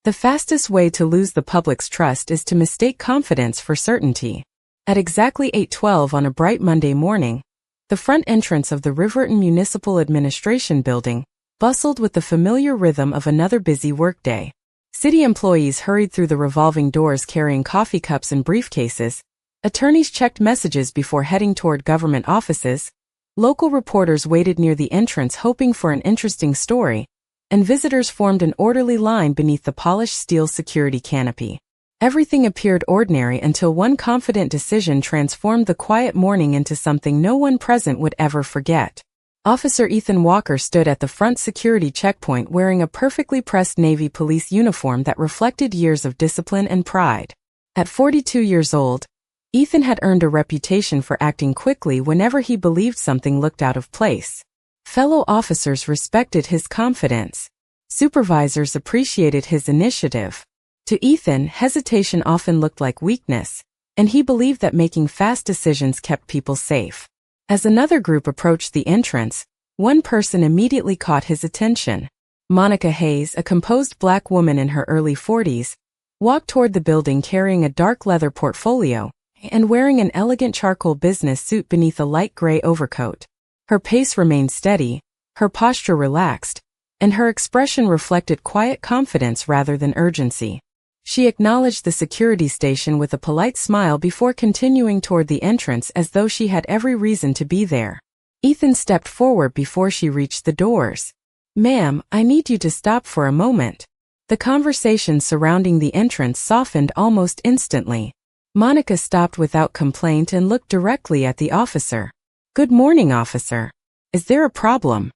The fastest way to lose the public's trust is to mistake confidence for certainty. At exactly 8:12 on a bright Monday morning, the front entrance of the Riverton Municipal Administration Building bustled with the familiar rhythm of another busy workday. City employees hurried through the revolving doors carrying coffee cups and briefcases. Attorneys checked messages before heading toward government offices. Local reporters waited near the entrance hoping for an interesting story, and visitors formed an orderly line beneath the polished steel security canopy. Everything appeared ordinary until one confident decision transformed the quiet morning into something no one present would ever forget. Officer Ethan Walker stood at the front security checkpoint wearing a perfectly pressed Navy police uniform that reflected years of discipline and pride. At 42 years old, Ethan had earned a reputation for acting quickly whenever he believed something looked out of place. Fellow officers respected his confidence. Supervisors appreciated his initiative. To Ethan, hesitation often looked like weakness, and he believed that making fast decisions kept people safe. As another group approached the entrance, one person immediately caught his attention. Monica Hayes, a composed black woman in her early 40s, walked toward the building carrying a dark leather portfolio and wearing an elegant charcoal business suit beneath a light gray overcoat. Her pace remained steady, her posture relaxed, and her expression reflected quiet confidence rather than urgency. She acknowledged the security station with a polite smile before continuing toward the entrance as though she had every reason to be there. Ethan stepped forward before she reached the doors. "Ma'am, I need you to stop for a moment." The conversation surrounding the entrance softened almost instantly. Monica stopped without complaint and looked directly at the officer. "Good morning, officer. Is there a problem?"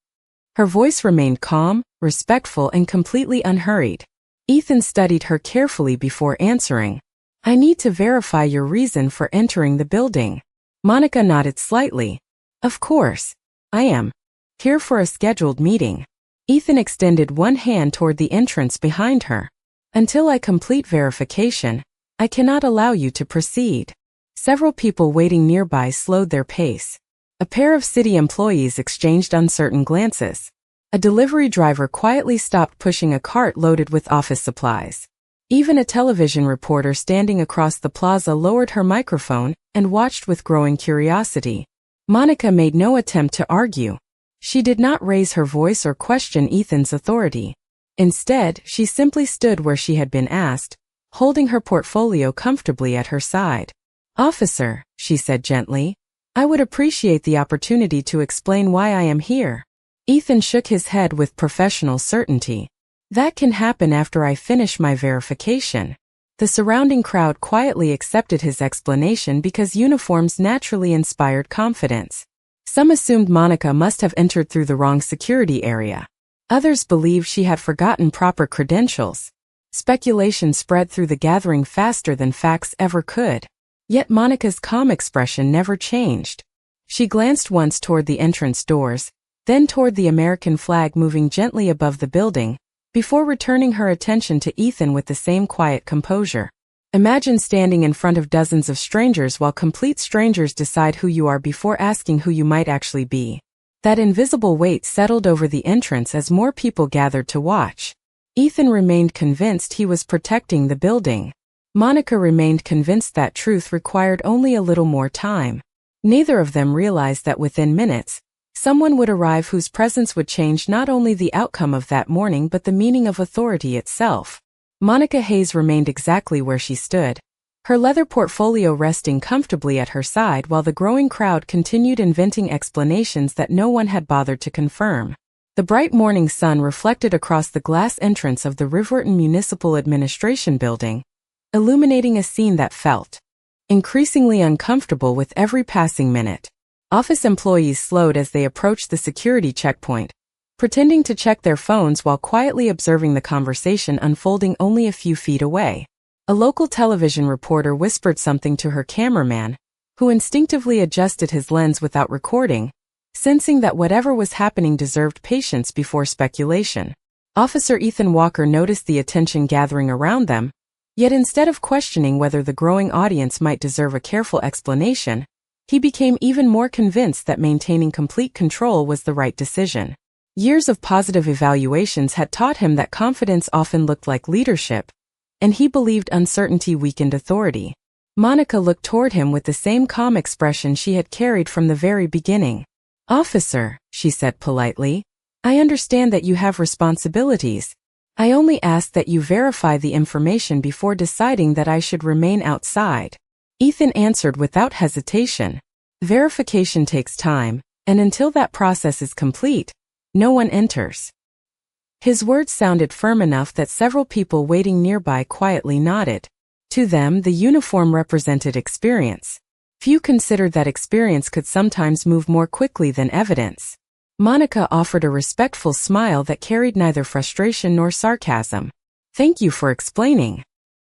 Her voice remained calm, respectful, and completely unhurried. Ethan studied her carefully before answering. "I need to verify your reason for entering the building." Monica nodded slightly. "Of course. I am here for a scheduled meeting." Ethan extended one hand toward the entrance behind her. "Until I complete verification, I cannot allow you to proceed." Several people waiting nearby slowed their pace. A pair of city employees exchanged uncertain glances. A delivery driver quietly stopped pushing a cart loaded with office supplies. Even a television reporter standing across the plaza lowered her microphone and watched with growing curiosity. Monica made no attempt to argue. She did not raise her voice or question Ethan's authority. Instead, she simply stood where she had been asked, holding her portfolio comfortably at her side. "Officer," she said gently, "I would appreciate the opportunity to explain why I am here." Ethan shook his head with professional certainty. "That can happen after I finish my verification." The surrounding crowd quietly accepted his explanation because uniforms naturally inspired confidence. Some assumed Monica must have entered through the wrong security area. Others believed she had forgotten proper credentials. Speculation spread through the gathering faster than facts ever could. Yet Monica's calm expression never changed. She glanced once toward the entrance doors, then toward the American flag moving gently above the building, before returning her attention to Ethan with the same quiet composure. Imagine standing in front of dozens of strangers while complete strangers decide who you are before asking who you might actually be. That invisible weight settled over the entrance as more people gathered to watch. Ethan remained convinced he was protecting the building. Monica remained convinced that truth required only a little more time. Neither of them realized that within minutes, someone would arrive whose presence would change not only the outcome of that morning but the meaning of authority itself. Monica Hayes remained exactly where she stood, her leather portfolio resting comfortably at her side while the growing crowd continued inventing explanations that no one had bothered to confirm. The bright morning sun reflected across the glass entrance of the Riverton Municipal Administration Building, illuminating a scene that felt increasingly uncomfortable with every passing minute. Office employees slowed as they approached the security checkpoint, pretending to check their phones while quietly observing the conversation unfolding only a few feet away. A local television reporter whispered something to her cameraman, who instinctively adjusted his lens without recording, sensing that whatever was happening deserved patience before speculation. Officer Ethan Walker noticed the attention gathering around them, yet instead of questioning whether the growing audience might deserve a careful explanation, he became even more convinced that maintaining complete control was the right decision. Years of positive evaluations had taught him that confidence often looked like leadership, and he believed uncertainty weakened authority. Monica looked toward him with the same calm expression she had carried from the very beginning. "Officer," she said politely, "I understand that you have responsibilities. I only ask that you verify the information before deciding that I should remain outside." Ethan answered without hesitation. "Verification takes time, and until that process is complete, no one enters." His words sounded firm enough that several people waiting nearby quietly nodded. To them, the uniform represented experience. Few considered that experience could sometimes move more quickly than evidence. Monica offered a respectful smile that carried neither frustration nor sarcasm. "Thank you for explaining."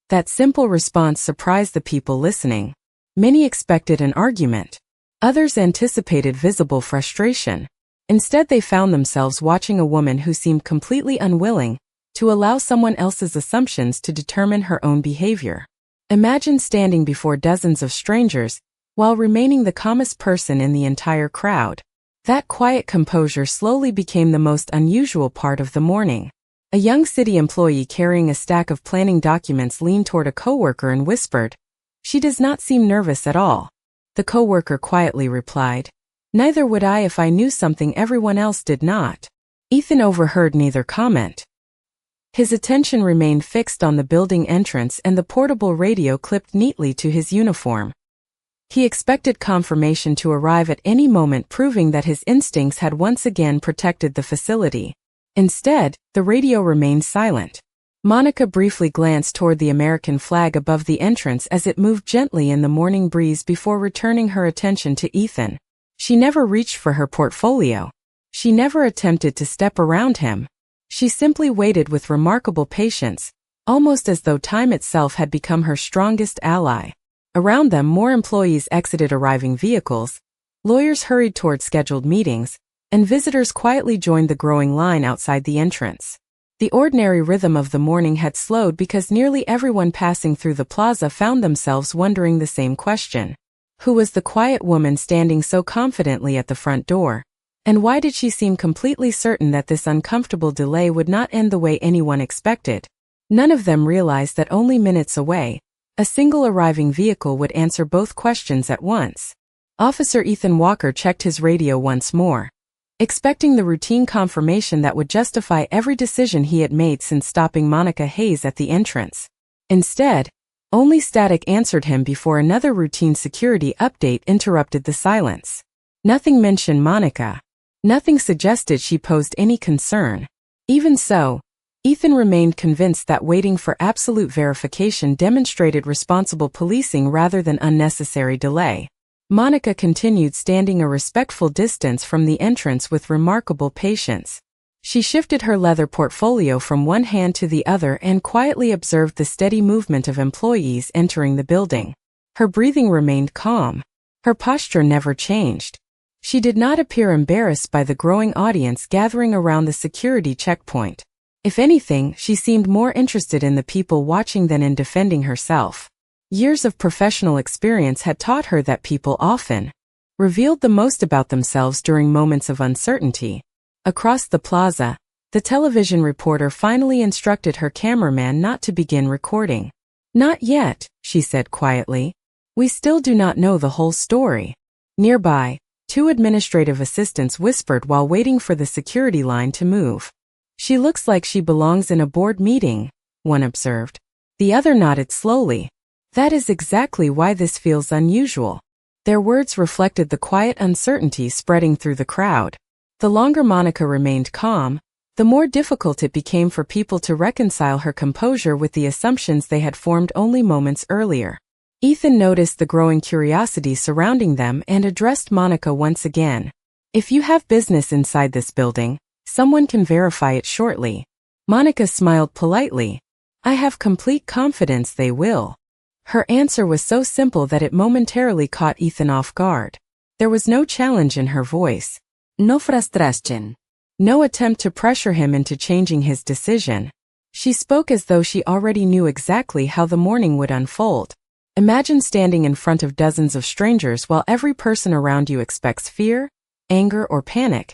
That simple response surprised the people listening. Many expected an argument. Others anticipated visible frustration. Instead, they found themselves watching a woman who seemed completely unwilling to allow someone else's assumptions to determine her own behavior. Imagine standing before dozens of strangers while remaining the calmest person in the entire crowd. That quiet composure slowly became the most unusual part of the morning. A young city employee carrying a stack of planning documents leaned toward a coworker and whispered, "She does not seem nervous at all." The coworker quietly replied, "Neither would I if I knew something everyone else did not." Ethan overheard neither comment. His attention remained fixed on the building entrance and the portable radio clipped neatly to his uniform. He expected confirmation to arrive at any moment, proving that his instincts had once again protected the facility. Instead, the radio remained silent. Monica briefly glanced toward the American flag above the entrance as it moved gently in the morning breeze before returning her attention to Ethan. She never reached for her portfolio. She never attempted to step around him. She simply waited with remarkable patience, almost as though time itself had become her strongest ally. Around them, more employees exited arriving vehicles, lawyers hurried toward scheduled meetings, and visitors quietly joined the growing line outside the entrance. The ordinary rhythm of the morning had slowed because nearly everyone passing through the plaza found themselves wondering the same question. Who was the quiet woman standing so confidently at the front door? And why did she seem completely certain that this uncomfortable delay would not end the way anyone expected? None of them realized that only minutes away, a single arriving vehicle would answer both questions at once. Officer Ethan Walker checked his radio once more, expecting the routine confirmation that would justify every decision he had made since stopping Monica Hayes at the entrance. Instead, only static answered him before another routine security update interrupted the silence. Nothing mentioned Monica. Nothing suggested she posed any concern. Even so, Ethan remained convinced that waiting for absolute verification demonstrated responsible policing rather than unnecessary delay. Monica continued standing a respectful distance from the entrance with remarkable patience. She shifted her leather portfolio from one hand to the other and quietly observed the steady movement of employees entering the building. Her breathing remained calm. Her posture never changed. She did not appear embarrassed by the growing audience gathering around the security checkpoint. If anything, she seemed more interested in the people watching than in defending herself. Years of professional experience had taught her that people often revealed the most about themselves during moments of uncertainty. Across the plaza, the television reporter finally instructed her cameraman not to begin recording. "Not yet," she said quietly. "We still do not know the whole story." Nearby, two administrative assistants whispered while waiting for the security line to move. "She looks like she belongs in a board meeting," one observed. The other nodded slowly. "That is exactly why this feels unusual." Their words reflected the quiet uncertainty spreading through the crowd. The longer Monica remained calm, the more difficult it became for people to reconcile her composure with the assumptions they had formed only moments earlier. Ethan noticed the growing curiosity surrounding them and addressed Monica once again. "If you have business inside this building, someone can verify it shortly." Monica smiled politely. "I have complete confidence they will." Her answer was so simple that it momentarily caught Ethan off guard. There was no challenge in her voice. No frustración. No attempt to pressure him into changing his decision. She spoke as though she already knew exactly how the morning would unfold. Imagine standing in front of dozens of strangers while every person around you expects fear, anger, or panic.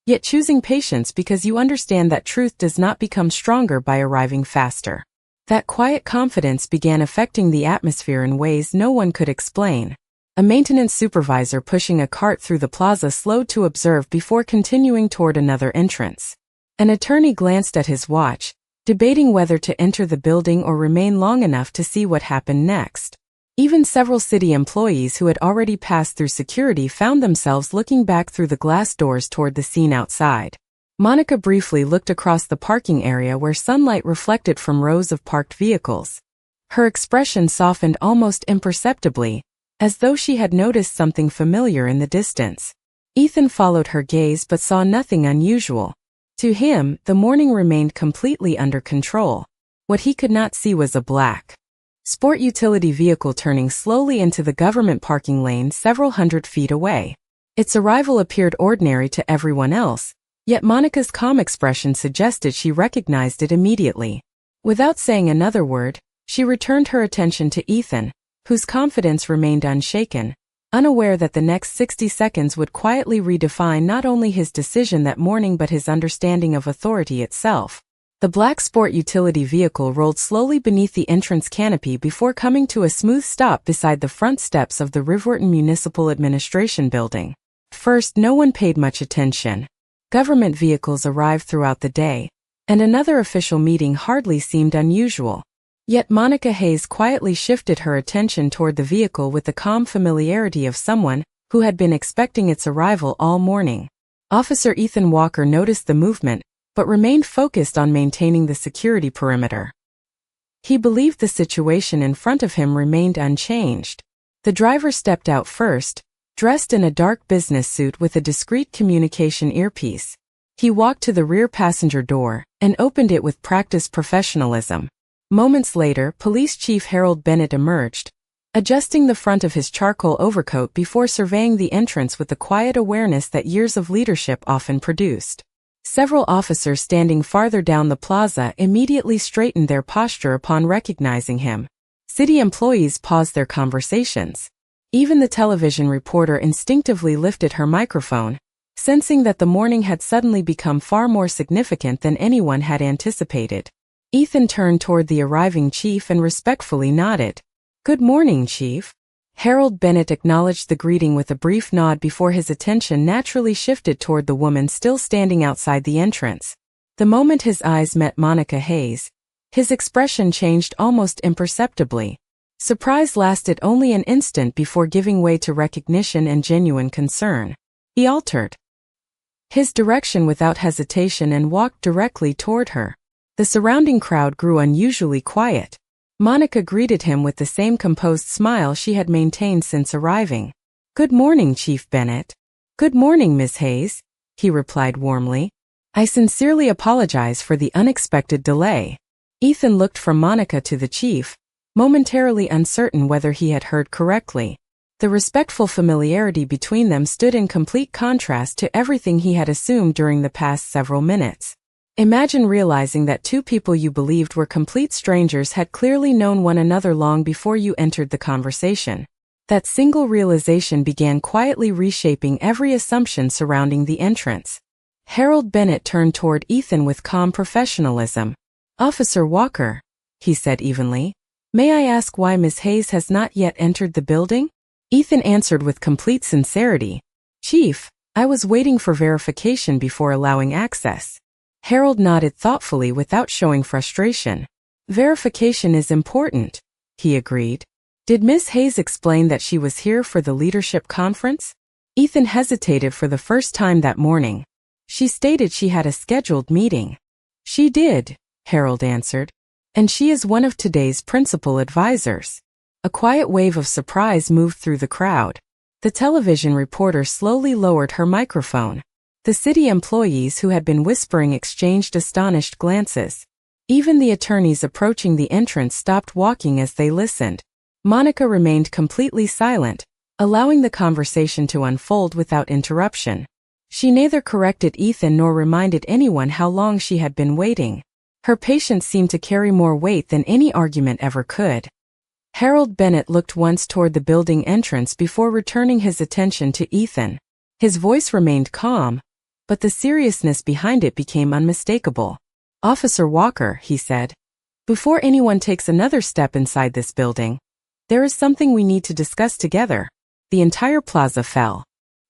yet choosing patience because you understand that truth does not become stronger by arriving faster. That quiet confidence began affecting the atmosphere in ways no one could explain. A maintenance supervisor pushing a cart through the plaza slowed to observe before continuing toward another entrance. An attorney glanced at his watch, debating whether to enter the building or remain long enough to see what happened next. Even several city employees who had already passed through security found themselves looking back through the glass doors toward the scene outside. Monica briefly looked across the parking area where sunlight reflected from rows of parked vehicles. Her expression softened almost imperceptibly, as though she had noticed something familiar in the distance. Ethan followed her gaze but saw nothing unusual. To him, the morning remained completely under control. What he could not see was a black sport utility vehicle turning slowly into the government parking lane several hundred feet away. Its arrival appeared ordinary to everyone else, yet Monica's calm expression suggested she recognized it immediately. Without saying another word, she returned her attention to Ethan, whose confidence remained unshaken, unaware that the next 60 seconds would quietly redefine not only his decision that morning but his understanding of authority itself. The black sport utility vehicle rolled slowly beneath the entrance canopy before coming to a smooth stop beside the front steps of the Riverton Municipal Administration building. First, no one paid much attention. Government vehicles arrived throughout the day, and another official meeting hardly seemed unusual. Yet Monica Hayes quietly shifted her attention toward the vehicle with the calm familiarity of someone who had been expecting its arrival all morning. Officer Ethan Walker noticed the movement, but remained focused on maintaining the security perimeter. He believed the situation in front of him remained unchanged. The driver stepped out first, dressed in a dark business suit with a discreet communication earpiece. He walked to the rear passenger door and opened it with practiced professionalism. Moments later, Police Chief Harold Bennett emerged, adjusting the front of his charcoal overcoat before surveying the entrance with the quiet awareness that years of leadership often produced. Several officers standing farther down the plaza immediately straightened their posture upon recognizing him. City employees paused their conversations. Even the television reporter instinctively lifted her microphone, sensing that the morning had suddenly become far more significant than anyone had anticipated. Ethan turned toward the arriving chief and respectfully nodded. "Good morning, Chief." Harold Bennett acknowledged the greeting with a brief nod before his attention naturally shifted toward the woman still standing outside the entrance. The moment his eyes met Monica Hayes, his expression changed almost imperceptibly. Surprise lasted only an instant before giving way to recognition and genuine concern. He altered his direction without hesitation and walked directly toward her. The surrounding crowd grew unusually quiet. Monica greeted him with the same composed smile she had maintained since arriving. "Good morning, Chief Bennett." "Good morning, Miss Hayes," he replied warmly. "I sincerely apologize for the unexpected delay." Ethan looked from Monica to the chief, momentarily uncertain whether he had heard correctly. The respectful familiarity between them stood in complete contrast to everything he had assumed during the past several minutes. Imagine realizing that two people you believed were complete strangers had clearly known one another long before you entered the conversation. That single realization began quietly reshaping every assumption surrounding the entrance. Harold Bennett turned toward Ethan with calm professionalism. "Officer Walker," he said evenly, "may I ask why Miss Hayes has not yet entered the building?" Ethan answered with complete sincerity. "Chief, I was waiting for verification before allowing access." Harold nodded thoughtfully without showing frustration. "Verification is important," he agreed. "Did Miss Hayes explain that she was here for the leadership conference?" Ethan hesitated for the first time that morning. "She stated she had a scheduled meeting." "She did," Harold answered. "And she is one of today's principal advisors." A quiet wave of surprise moved through the crowd. The television reporter slowly lowered her microphone. The city employees who had been whispering exchanged astonished glances. Even the attorneys approaching the entrance stopped walking as they listened. Monica remained completely silent, allowing the conversation to unfold without interruption. She neither corrected Ethan nor reminded anyone how long she had been waiting. Her patience seemed to carry more weight than any argument ever could. Harold Bennett looked once toward the building entrance before returning his attention to Ethan. His voice remained calm, but the seriousness behind it became unmistakable. "Officer Walker," he said, "before anyone takes another step inside this building, there is something we need to discuss together." The entire plaza fell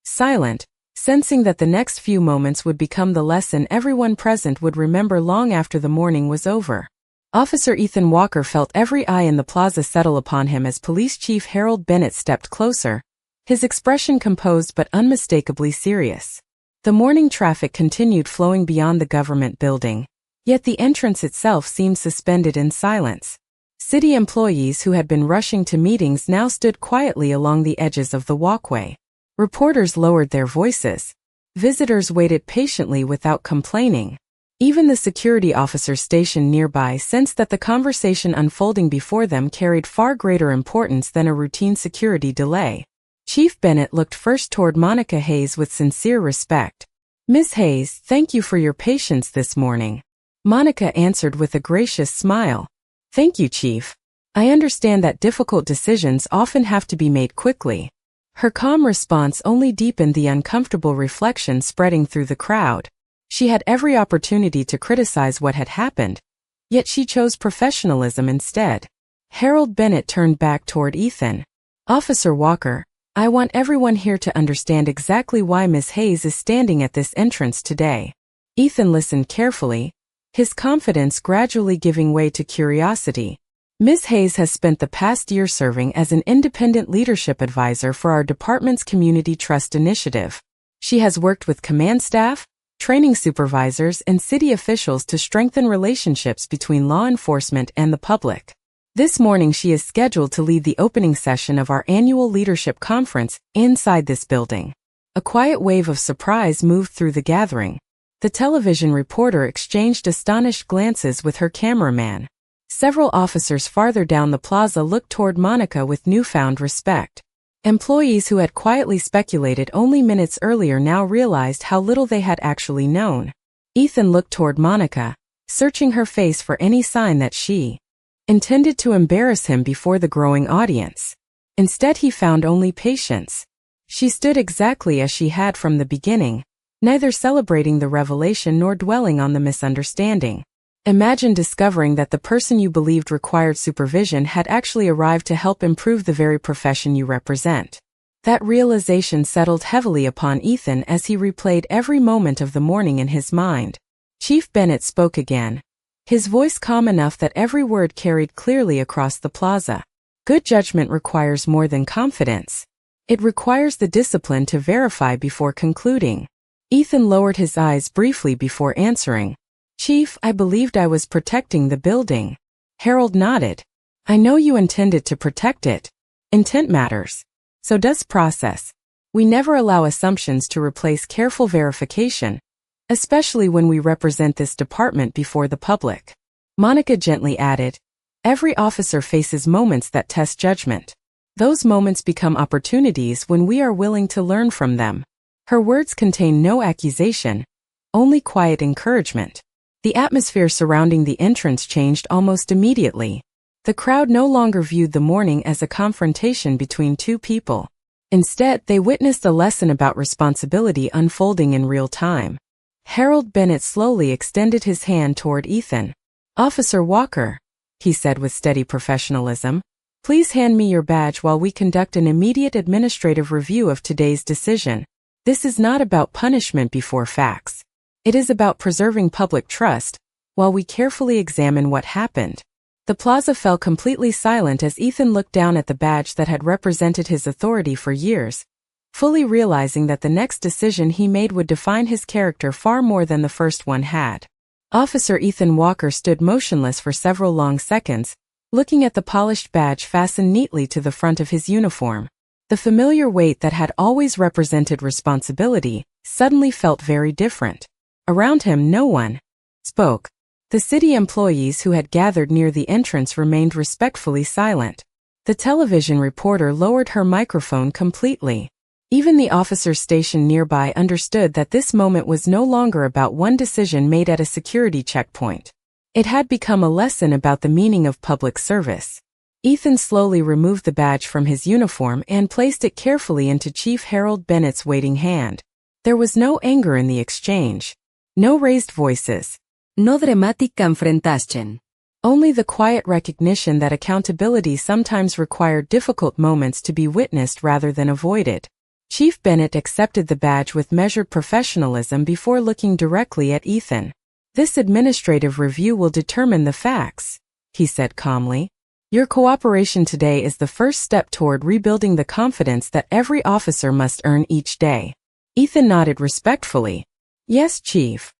silent, sensing that the next few moments would become the lesson everyone present would remember long after the morning was over. Officer Ethan Walker felt every eye in the plaza settle upon him as Police Chief Harold Bennett stepped closer, his expression composed but unmistakably serious. The morning traffic continued flowing beyond the government building, yet the entrance itself seemed suspended in silence. City employees who had been rushing to meetings now stood quietly along the edges of the walkway. Reporters lowered their voices. Visitors waited patiently without complaining. Even the security officers stationed nearby sensed that the conversation unfolding before them carried far greater importance than a routine security delay. Chief Bennett looked first toward Monica Hayes with sincere respect. "Miss Hayes, thank you for your patience this morning." Monica answered with a gracious smile. "Thank you, Chief. I understand that difficult decisions often have to be made quickly." Her calm response only deepened the uncomfortable reflection spreading through the crowd. She had every opportunity to criticize what had happened, yet she chose professionalism instead. Harold Bennett turned back toward Ethan. "Officer Walker, I want everyone here to understand exactly why Miss Hayes is standing at this entrance today." Ethan listened carefully, his confidence gradually giving way to curiosity. "Ms. Hayes has spent the past year serving as an independent leadership advisor for our department's Community Trust Initiative. She has worked with command staff, training supervisors, and city officials to strengthen relationships between law enforcement and the public. This morning she is scheduled to lead the opening session of our annual leadership conference inside this building." A quiet wave of surprise moved through the gathering. The television reporter exchanged astonished glances with her cameraman. Several officers farther down the plaza looked toward Monica with newfound respect. Employees who had quietly speculated only minutes earlier now realized how little they had actually known. Ethan looked toward Monica, searching her face for any sign that she intended to embarrass him before the growing audience. Instead, he found only patience. She stood exactly as she had from the beginning, neither celebrating the revelation nor dwelling on the misunderstanding. Imagine discovering that the person you believed required supervision had actually arrived to help improve the very profession you represent. That realization settled heavily upon Ethan as he replayed every moment of the morning in his mind. Chief Bennett spoke again, his voice calm enough that every word carried clearly across the plaza. "Good judgment requires more than confidence. It requires the discipline to verify before concluding." Ethan lowered his eyes briefly before answering. "Chief, I believed I was protecting the building." Harold nodded. "I know you intended to protect it. Intent matters. So does process. We never allow assumptions to replace careful verification, especially when we represent this department before the public." Monica gently added, "Every officer faces moments that test judgment. Those moments become opportunities when we are willing to learn from them." Her words contained no accusation, only quiet encouragement. The atmosphere surrounding the entrance changed almost immediately. The crowd no longer viewed the morning as a confrontation between two people. Instead, they witnessed a lesson about responsibility unfolding in real time. Harold Bennett slowly extended his hand toward Ethan. "Officer Walker," he said with steady professionalism, "please hand me your badge while we conduct an immediate administrative review of today's decision. This is not about punishment before facts. It is about preserving public trust, while we carefully examine what happened." The plaza fell completely silent as Ethan looked down at the badge that had represented his authority for years, fully realizing that the next decision he made would define his character far more than the first one had. Officer Ethan Walker stood motionless for several long seconds, looking at the polished badge fastened neatly to the front of his uniform. The familiar weight that had always represented responsibility suddenly felt very different. Around him, no one spoke. The city employees who had gathered near the entrance remained respectfully silent. The television reporter lowered her microphone completely. Even the officers stationed nearby understood that this moment was no longer about one decision made at a security checkpoint. It had become a lesson about the meaning of public service. Ethan slowly removed the badge from his uniform and placed it carefully into Chief Harold Bennett's waiting hand. There was no anger in the exchange. No raised voices. No dramatic confrontation. Only the quiet recognition that accountability sometimes required difficult moments to be witnessed rather than avoided. Chief Bennett accepted the badge with measured professionalism before looking directly at Ethan. "This administrative review will determine the facts," he said calmly. "Your cooperation today is the first step toward rebuilding the confidence that every officer must earn each day." Ethan nodded respectfully. "Yes, Chief."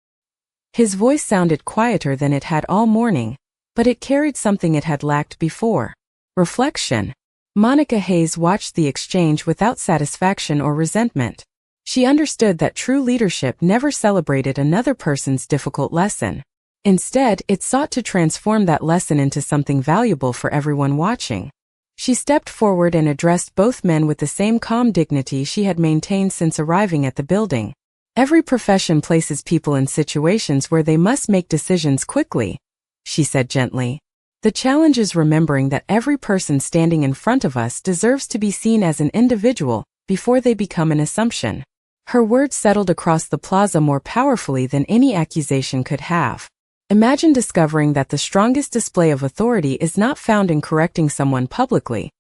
His voice sounded quieter than it had all morning, but it carried something it had lacked before: reflection. Monica Hayes watched the exchange without satisfaction or resentment. She understood that true leadership never celebrated another person's difficult lesson. Instead, it sought to transform that lesson into something valuable for everyone watching. She stepped forward and addressed both men with the same calm dignity she had maintained since arriving at the building. "Every profession places people in situations where they must make decisions quickly," she said gently. "The challenge is remembering that every person standing in front of us deserves to be seen as an individual before they become an assumption." Her words settled across the plaza more powerfully than any accusation could have. Imagine discovering that the strongest display of authority is not found in correcting someone publicly,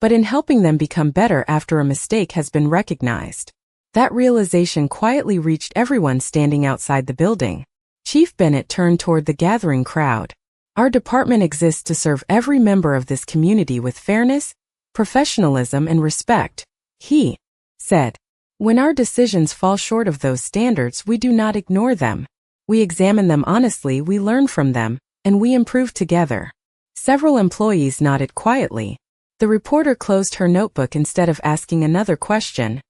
but in helping them become better after a mistake has been recognized. That realization quietly reached everyone standing outside the building. Chief Bennett turned toward the gathering crowd. "Our department exists to serve every member of this community with fairness, professionalism, and respect," he said. "When our decisions fall short of those standards, we do not ignore them. We examine them honestly, we learn from them, and we improve together." Several employees nodded quietly. The reporter closed her notebook instead of asking another question,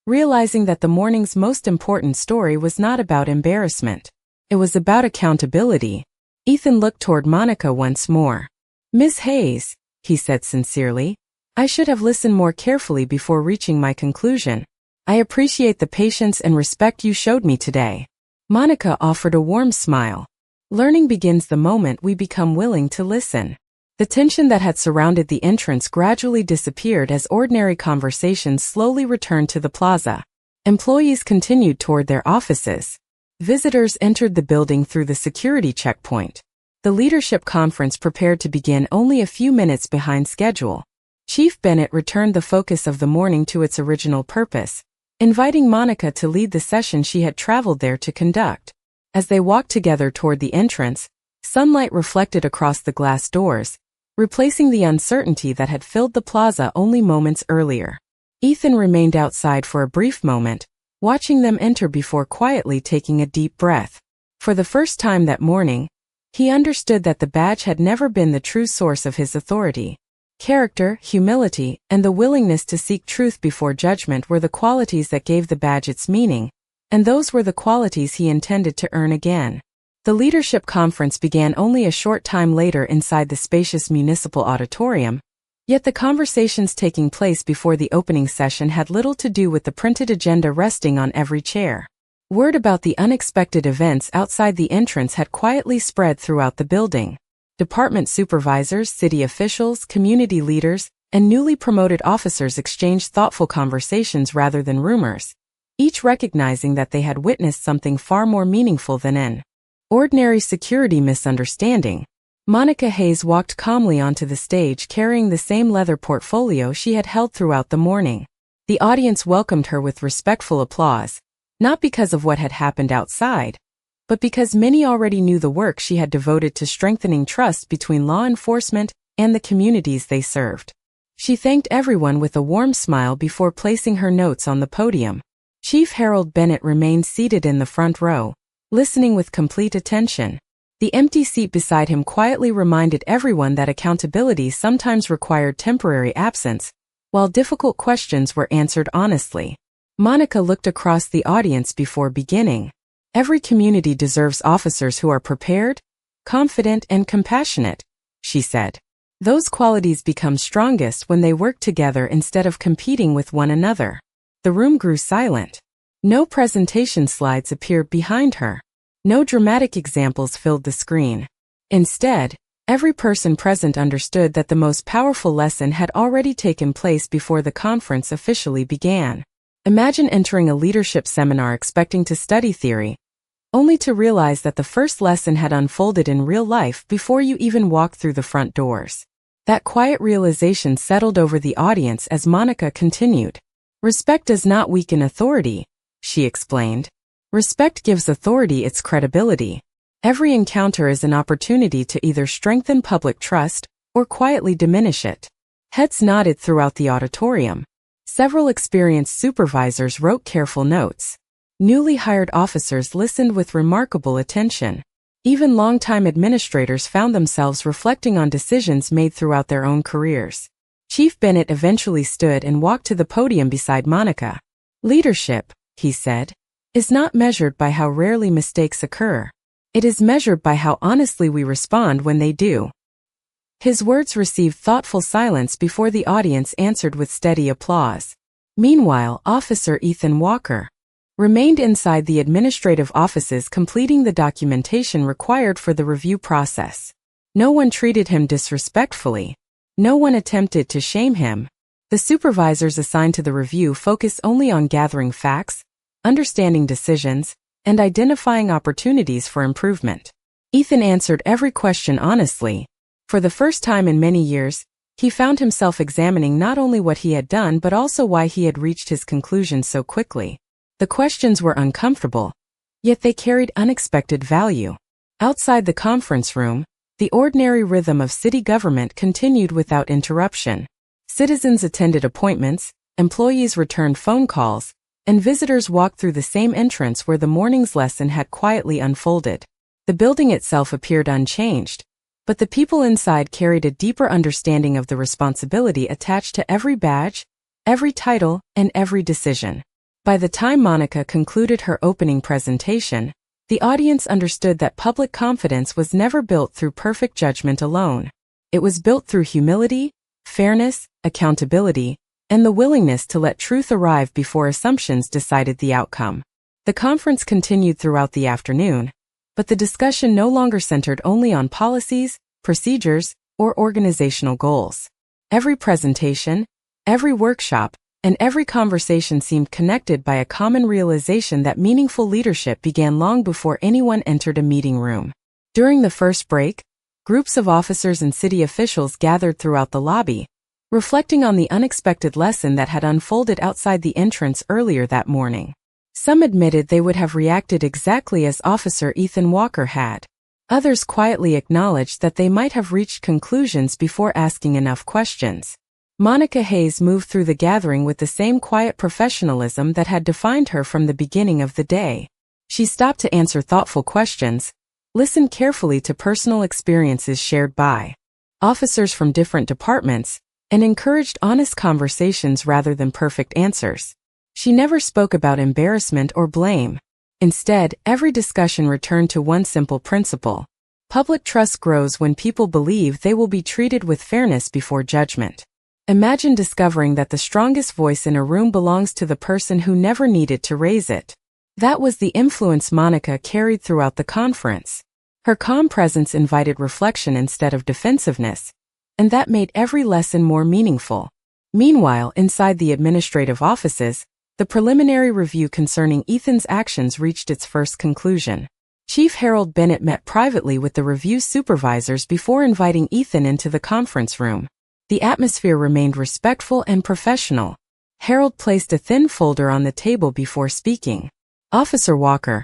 realizing that the morning's most important story was not about embarrassment. It was about accountability. Ethan looked toward Monica once more. "Miss Hayes," he said sincerely, "I should have listened more carefully before reaching my conclusion. I appreciate the patience and respect you showed me today." Monica offered a warm smile. "Learning begins the moment we become willing to listen." The tension that had surrounded the entrance gradually disappeared as ordinary conversations slowly returned to the plaza. Employees continued toward their offices. Visitors entered the building through the security checkpoint. The leadership conference prepared to begin only a few minutes behind schedule. Chief Bennett returned the focus of the morning to its original purpose, inviting Monica to lead the session she had traveled there to conduct. As they walked together toward the entrance, sunlight reflected across the glass doors, replacing the uncertainty that had filled the plaza only moments earlier. Ethan remained outside for a brief moment, watching them enter before quietly taking a deep breath. For the first time that morning, he understood that the badge had never been the true source of his authority. Character, humility, and the willingness to seek truth before judgment were the qualities that gave the badge its meaning, and those were the qualities he intended to earn again. The leadership conference began only a short time later inside the spacious municipal auditorium, yet the conversations taking place before the opening session had little to do with the printed agenda resting on every chair. Word about the unexpected events outside the entrance had quietly spread throughout the building. Department supervisors, city officials, community leaders, and newly promoted officers exchanged thoughtful conversations rather than rumors, each recognizing that they had witnessed something far more meaningful than an ordinary security misunderstanding. Monica Hayes walked calmly onto the stage carrying the same leather portfolio she had held throughout the morning. The audience welcomed her with respectful applause, not because of what had happened outside, but because many already knew the work she had devoted to strengthening trust between law enforcement and the communities they served. She thanked everyone with a warm smile before placing her notes on the podium. Chief Harold Bennett remained seated in the front row, listening with complete attention. The empty seat beside him quietly reminded everyone that accountability sometimes required temporary absence, while difficult questions were answered honestly. Monica looked across the audience before beginning. "Every community deserves officers who are prepared, confident, and compassionate," she said. "Those qualities become strongest when they work together instead of competing with one another." The room grew silent. No presentation slides appeared behind her. No dramatic examples filled the screen. Instead, every person present understood that the most powerful lesson had already taken place before the conference officially began. Imagine entering a leadership seminar expecting to study theory, only to realize that the first lesson had unfolded in real life before you even walked through the front doors. That quiet realization settled over the audience as Monica continued. Respect does not weaken authority, she explained. Respect gives authority its credibility. Every encounter is an opportunity to either strengthen public trust or quietly diminish it. Heads nodded throughout the auditorium. Several experienced supervisors wrote careful notes. Newly hired officers listened with remarkable attention. Even longtime administrators found themselves reflecting on decisions made throughout their own careers. Chief Bennett eventually stood and walked to the podium beside Monica. Leadership, he said, is not measured by how rarely mistakes occur. It is measured by how honestly we respond when they do. His words received thoughtful silence before the audience answered with steady applause. Meanwhile, Officer Ethan Walker remained inside the administrative offices completing the documentation required for the review process. No one treated him disrespectfully. No one attempted to shame him. The supervisors assigned to the review focused only on gathering facts, understanding decisions, and identifying opportunities for improvement. Ethan answered every question honestly. For the first time in many years, he found himself examining not only what he had done but also why he had reached his conclusion so quickly. The questions were uncomfortable, yet they carried unexpected value. Outside the conference room, the ordinary rhythm of city government continued without interruption. Citizens attended appointments, employees returned phone calls, and visitors walked through the same entrance where the morning's lesson had quietly unfolded. The building itself appeared unchanged, but the people inside carried a deeper understanding of the responsibility attached to every badge, every title, and every decision. By the time Monica concluded her opening presentation, the audience understood that public confidence was never built through perfect judgment alone. It was built through humility, fairness, accountability, and the willingness to let truth arrive before assumptions decided the outcome. The conference continued throughout the afternoon, but the discussion no longer centered only on policies, procedures, or organizational goals. Every presentation, every workshop, and every conversation seemed connected by a common realization that meaningful leadership began long before anyone entered a meeting room. During the first break, groups of officers and city officials gathered throughout the lobby, reflecting on the unexpected lesson that had unfolded outside the entrance earlier that morning. Some admitted they would have reacted exactly as Officer Ethan Walker had. Others quietly acknowledged that they might have reached conclusions before asking enough questions. Monica Hayes moved through the gathering with the same quiet professionalism that had defined her from the beginning of the day. She stopped to answer thoughtful questions, listened carefully to personal experiences shared by officers from different departments, and encouraged honest conversations rather than perfect answers. She never spoke about embarrassment or blame. Instead, every discussion returned to one simple principle. Public trust grows when people believe they will be treated with fairness before judgment. Imagine discovering that the strongest voice in a room belongs to the person who never needed to raise it. That was the influence Monica carried throughout the conference. Her calm presence invited reflection instead of defensiveness, and that made every lesson more meaningful. Meanwhile, inside the administrative offices, the preliminary review concerning Ethan's actions reached its first conclusion. Chief Harold Bennett met privately with the review supervisors before inviting Ethan into the conference room. The atmosphere remained respectful and professional. Harold placed a thin folder on the table before speaking. Officer Walker,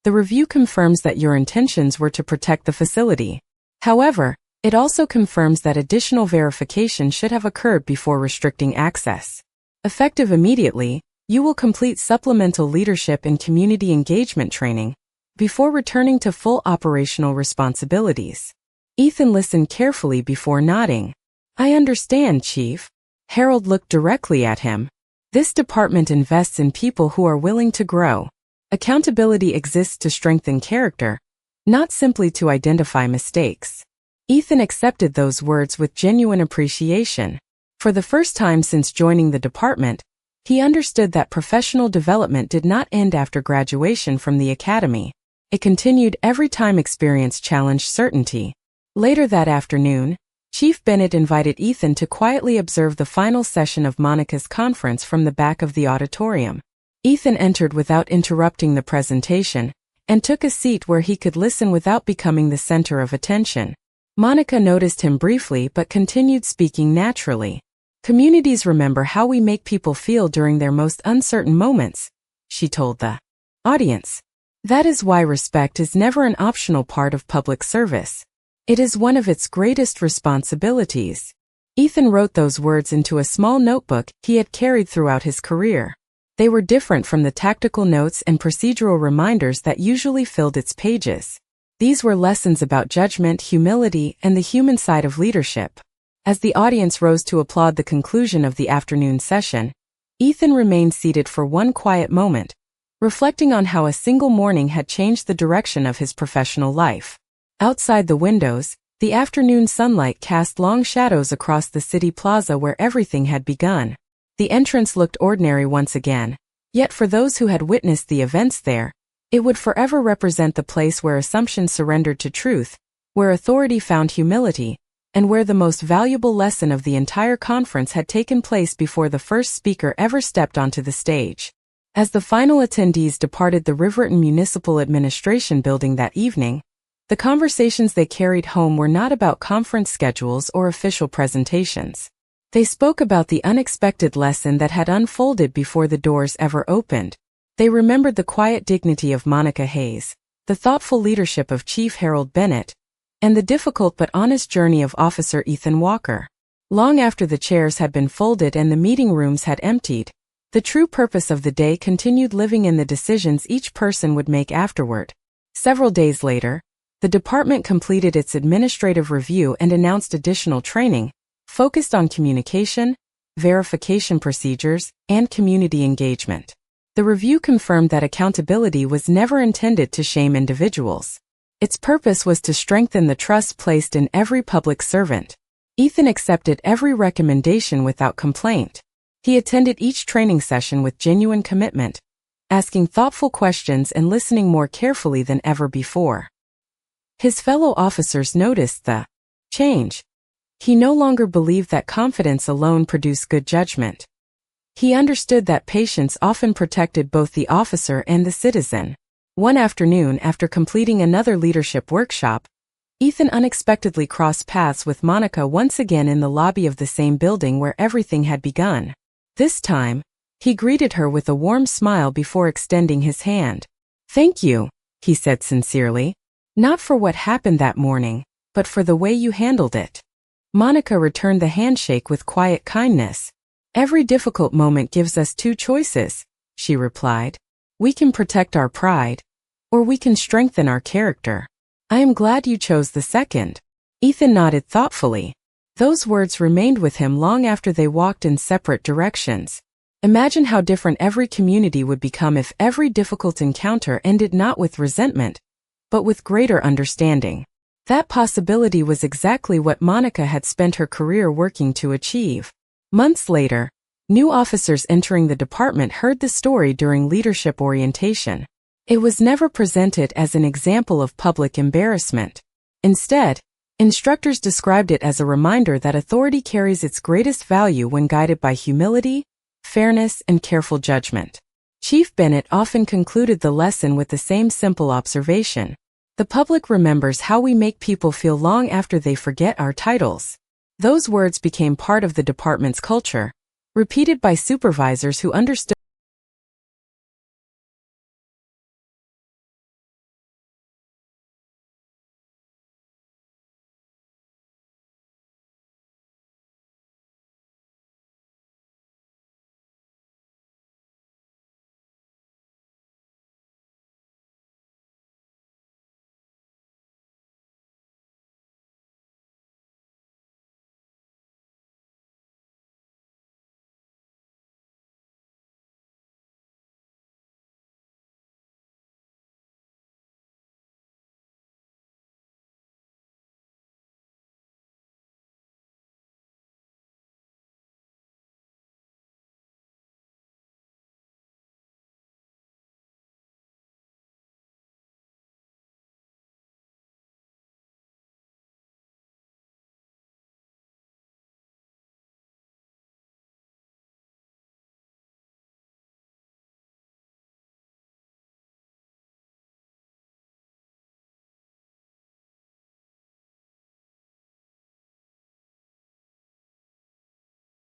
the review confirms that your intentions were to protect the facility. However, it also confirms that additional verification should have occurred before restricting access. Effective immediately, you will complete supplemental leadership and community engagement training before returning to full operational responsibilities. Ethan listened carefully before nodding. I understand, Chief. Harold looked directly at him. This department invests in people who are willing to grow. Accountability exists to strengthen character, not simply to identify mistakes. Ethan accepted those words with genuine appreciation. For the first time since joining the department, he understood that professional development did not end after graduation from the academy. It continued every time experience challenged certainty. Later that afternoon, Chief Bennett invited Ethan to quietly observe the final session of Monica's conference from the back of the auditorium. Ethan entered without interrupting the presentation, and took a seat where he could listen without becoming the center of attention. Monica noticed him briefly but continued speaking naturally. "Communities remember how we make people feel during their most uncertain moments," she told the audience. "That is why respect is never an optional part of public service. It is one of its greatest responsibilities." Ethan wrote those words into a small notebook he had carried throughout his career. They were different from the tactical notes and procedural reminders that usually filled its pages. These were lessons about judgment, humility, and the human side of leadership. As the audience rose to applaud the conclusion of the afternoon session, Ethan remained seated for one quiet moment, reflecting on how a single morning had changed the direction of his professional life. Outside the windows, the afternoon sunlight cast long shadows across the city plaza where everything had begun. The entrance looked ordinary once again, yet for those who had witnessed the events there, it would forever represent the place where assumption surrendered to truth, where authority found humility, and where the most valuable lesson of the entire conference had taken place before the first speaker ever stepped onto the stage. As the final attendees departed the Riverton Municipal Administration building that evening, the conversations they carried home were not about conference schedules or official presentations. They spoke about the unexpected lesson that had unfolded before the doors ever opened. They remembered the quiet dignity of Monica Hayes, the thoughtful leadership of Chief Harold Bennett, and the difficult but honest journey of Officer Ethan Walker. Long after the chairs had been folded and the meeting rooms had emptied, the true purpose of the day continued living in the decisions each person would make afterward. Several days later, the department completed its administrative review and announced additional training, focused on communication, verification procedures, and community engagement. The review confirmed that accountability was never intended to shame individuals. Its purpose was to strengthen the trust placed in every public servant. Ethan accepted every recommendation without complaint. He attended each training session with genuine commitment, asking thoughtful questions and listening more carefully than ever before. His fellow officers noticed the change. He no longer believed that confidence alone produced good judgment. He understood that patience often protected both the officer and the citizen. One afternoon, after completing another leadership workshop, Ethan unexpectedly crossed paths with Monica once again in the lobby of the same building where everything had begun. This time, he greeted her with a warm smile before extending his hand. "Thank you," he said sincerely. "Not for what happened that morning, but for the way you handled it." Monica returned the handshake with quiet kindness. "Every difficult moment gives us two choices," she replied. "We can protect our pride, or we can strengthen our character. I am glad you chose the second." Ethan nodded thoughtfully. Those words remained with him long after they walked in separate directions. Imagine how different every community would become if every difficult encounter ended not with resentment, but with greater understanding. That possibility was exactly what Monica had spent her career working to achieve. Months later, new officers entering the department heard the story during leadership orientation. It was never presented as an example of public embarrassment. Instead, instructors described it as a reminder that authority carries its greatest value when guided by humility, fairness, and careful judgment. Chief Bennett often concluded the lesson with the same simple observation: "The public remembers how we make people feel long after they forget our titles." Those words became part of the department's culture, repeated by supervisors who understood